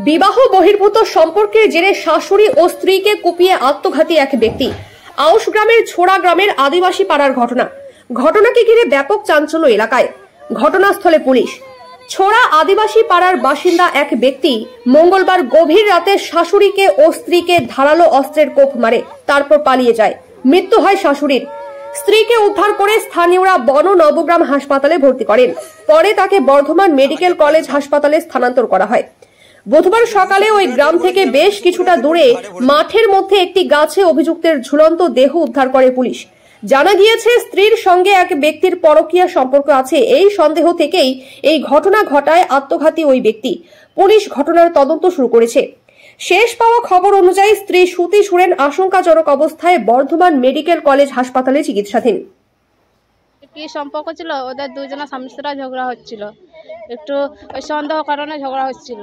বিবাহ বহির্ভূত সম্পর্কের জেরে শাশুড়ি ও স্ত্রীকে কুপিয়ে আত্মঘাতী এক ব্যক্তি। আউশ গ্রামের ছোড়া গ্রামের আদিবাসী পাড়ার ঘটনাকে ঘিরে ব্যাপক চাঞ্চল্য এলাকায়। ঘটনাস্থলে পুলিশ। ছোড়া আদিবাসী পাড়ার বাসিন্দা এক ব্যক্তি মঙ্গলবার গভীর রাতে শাশুড়িকে ও স্ত্রীকে ধারালো অস্ত্রের কোপ মারে, তারপর পালিয়ে যায়। মৃত্যু হয় শাশুড়ির। স্ত্রীকে উদ্ধার করে স্থানীয়রা বন নবগ্রাম হাসপাতালে ভর্তি করেন। পরে তাকে বর্ধমান মেডিকেল কলেজ হাসপাতালে স্থানান্তর করা হয়। বুধবার সকালে ওই গ্রাম থেকে বেশ কিছুটা দূরে মাঠের মধ্যে একটি গাছে অভিযুক্তের ঝুলন্ত দেহ উদ্ধার করে পুলিশ। জানা গিয়েছে, স্ত্রীর সঙ্গে এক ব্যক্তির পরকীয়া সম্পর্ক আছে। এই সন্দেহ থেকেই এই ঘটনা ঘটায় আত্মঘাতী ওই ব্যক্তি। পুলিশ ঘটনার তদন্ত শুরু করেছে। শেষ পাওয়া খবর অনুযায়ী স্ত্রী সুতি সুরেন আশঙ্কাজনক অবস্থায় বর্ধমান মেডিকেল কলেজ হাসপাতালে চিকিৎসাধীন। কি সম্পর্ক ছিল ওদের? দুজনের স্বামী স্ত্রীরা ঝগড়া হচ্ছিল, একটু ওই সন্দেহ কারণে ঝগড়া হচ্ছিল।